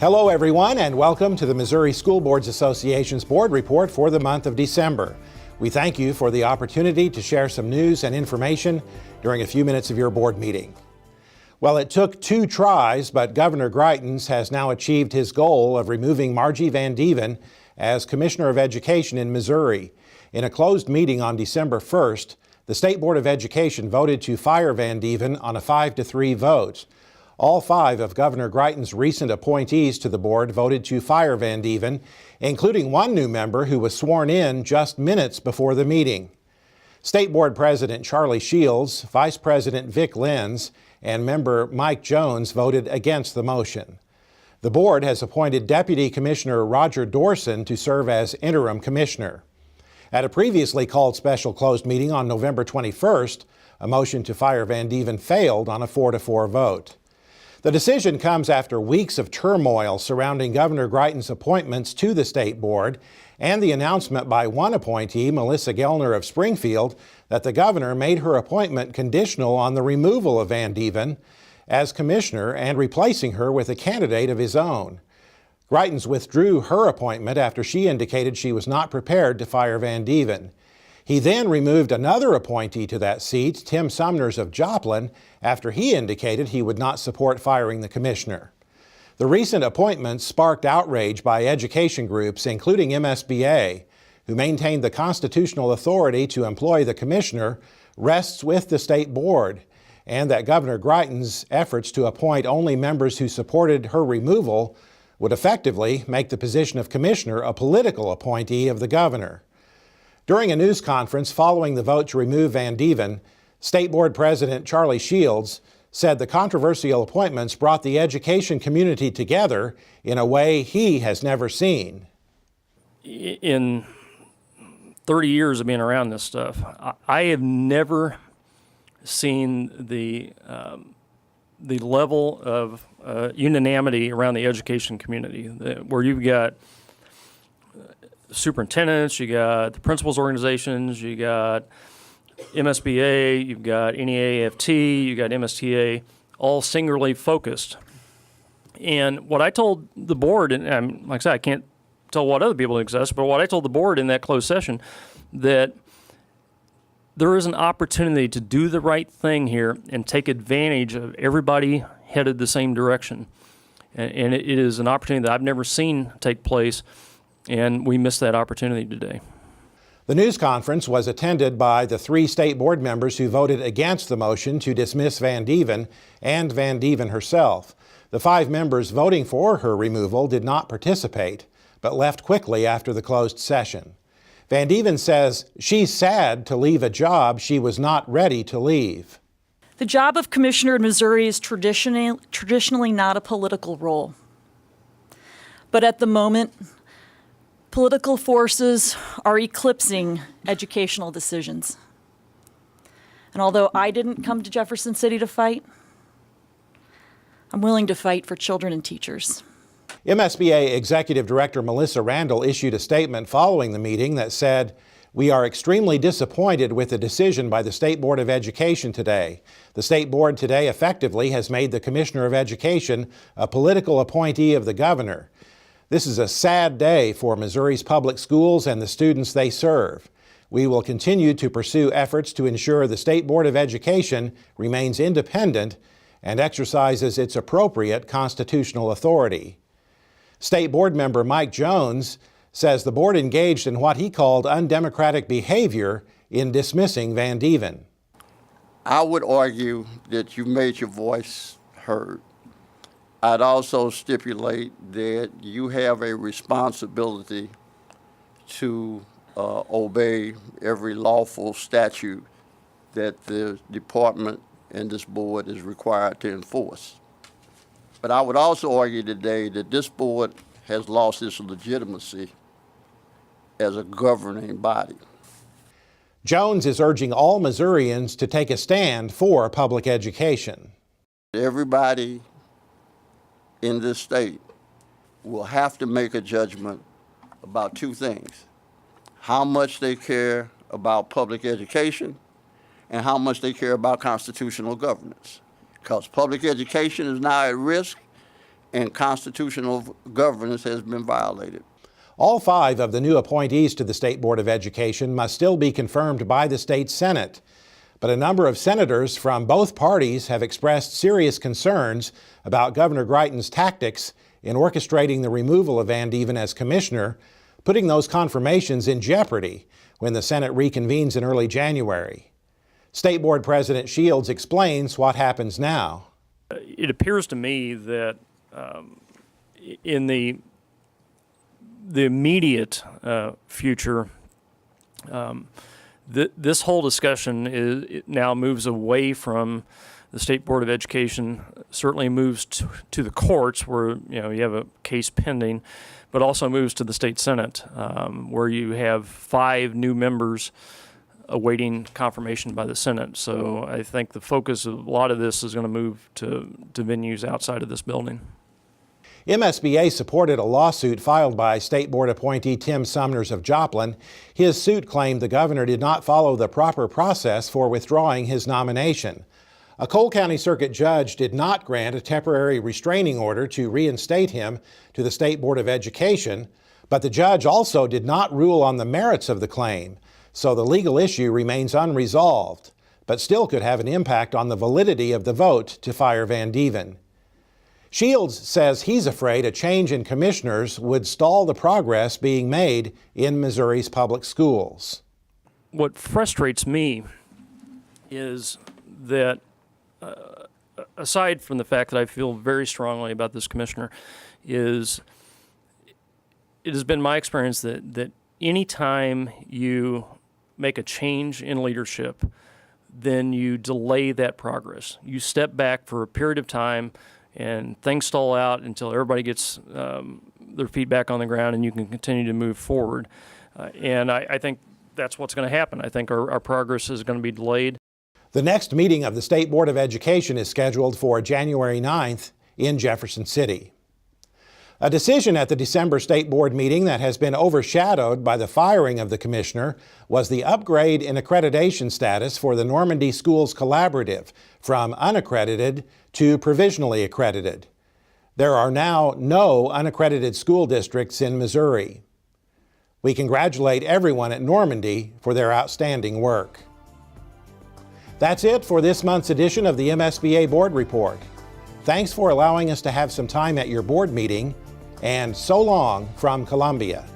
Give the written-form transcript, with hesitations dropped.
Hello everyone, and welcome to the Missouri School Boards Association's board report for the month of December. We thank you for the opportunity to share some news and information during a few minutes of your board meeting. Well, it took 2 tries, but Governor Greitens has now achieved his goal of removing Margie Van Deven as Commissioner of Education in Missouri. In a closed meeting on December 1st, the State Board of Education voted to fire Van Deven on a 5-3 vote. All 5 of Governor Greitens' recent appointees to the board voted to fire Van Deven, including one new member who was sworn in just minutes before the meeting. State Board President Charlie Shields, Vice President Vic Lenz, and member Mike Jones voted against the motion. The board has appointed Deputy Commissioner Roger Dorson to serve as interim commissioner. At a previously called special closed meeting on November 21st, a motion to fire Van Deven failed on a 4-4 vote. The decision comes after weeks of turmoil surrounding Governor Greitens' appointments to the state board and the announcement by one appointee, Melissa Gellner of Springfield, that the governor made her appointment conditional on the removal of Van Deven as commissioner and replacing her with a candidate of his own. Greitens withdrew her appointment after she indicated she was not prepared to fire Van Deven. He then removed another appointee to that seat, Tim Sumners of Joplin, after he indicated he would not support firing the commissioner. The recent appointments sparked outrage by education groups, including MSBA, who maintained the constitutional authority to employ the commissioner rests with the state board, and that Governor Greitens' efforts to appoint only members who supported her removal would effectively make the position of commissioner a political appointee of the governor. During a news conference following the vote to remove Van Deven, State Board President Charlie Shields said the controversial appointments brought the education community together in a way he has never seen. In 30 years of being around this stuff, I have never seen the level of unanimity around the education community, where you've got superintendents, you got the principals organizations, you got MSBA, you've got NEAFT, you got MSTA, all singularly focused. And what I told the board, and like I said, I can't tell what other people exist, but what I told the board in that closed session, that there is an opportunity to do the right thing here and take advantage of everybody headed the same direction. And it is an opportunity that I've never seen take place, and we missed that opportunity today. The news conference was attended by the 3 state board members who voted against the motion to dismiss Van Deven and Van Deven herself. The 5 members voting for her removal did not participate, but left quickly after the closed session. Van Deven says she's sad to leave a job she was not ready to leave. The job of commissioner in Missouri is traditionally not a political role. But at the moment, political forces are eclipsing educational decisions. And although I didn't come to Jefferson City to fight, I'm willing to fight for children and teachers. MSBA Executive Director Melissa Randall issued a statement following the meeting that said, "We are extremely disappointed with the decision by the State Board of Education today. The State Board today effectively has made the Commissioner of Education a political appointee of the governor. This is a sad day for Missouri's public schools and the students they serve. We will continue to pursue efforts to ensure the State Board of Education remains independent and exercises its appropriate constitutional authority." State Board member Mike Jones says the board engaged in what he called undemocratic behavior in dismissing Van Deven. I would argue that you made your voice heard. I'd also stipulate that you have a responsibility to obey every lawful statute that the department and this board is required to enforce. But I would also argue today that this board has lost its legitimacy as a governing body. Jones is urging all Missourians to take a stand for public education. Everybody in this state will have to make a judgment about 2 things: how much they care about public education and how much they care about constitutional governance. Because public education is now at risk, and constitutional governance has been violated. All 5 of the new appointees to the State Board of Education must still be confirmed by the state Senate. But a number of senators from both parties have expressed serious concerns about Governor Greitens' tactics in orchestrating the removal of Van Deven as commissioner, putting those confirmations in jeopardy when the Senate reconvenes in early January. State Board President Shields explains what happens now. It appears to me that in the immediate future, this whole discussion it now moves away from the State Board of Education, certainly moves to the courts where you have a case pending, but also moves to the state Senate where you have 5 new members awaiting confirmation by the Senate. So I think the focus of a lot of this is going to move to venues outside of this building. MSBA supported a lawsuit filed by State Board appointee Tim Sumners of Joplin. His suit claimed the governor did not follow the proper process for withdrawing his nomination. A Cole County Circuit judge did not grant a temporary restraining order to reinstate him to the State Board of Education, but the judge also did not rule on the merits of the claim, so the legal issue remains unresolved, but still could have an impact on the validity of the vote to fire Van Deven. Shields says he's afraid a change in commissioners would stall the progress being made in Missouri's public schools. What frustrates me is that aside from the fact that I feel very strongly about this commissioner, is it has been my experience that any time you make a change in leadership, then you delay that progress. You step back for a period of time and things stall out until everybody gets their feet back on the ground and you can continue to move forward. And I think that's what's going to happen. I think our progress is going to be delayed. The next meeting of the State Board of Education is scheduled for January 9th in Jefferson City. A decision at the December State Board meeting that has been overshadowed by the firing of the commissioner was the upgrade in accreditation status for the Normandy Schools Collaborative from unaccredited to provisionally accredited. There are now no unaccredited school districts in Missouri. We congratulate everyone at Normandy for their outstanding work. That's it for this month's edition of the MSBA Board Report. Thanks for allowing us to have some time at your board meeting, and so long from Columbia.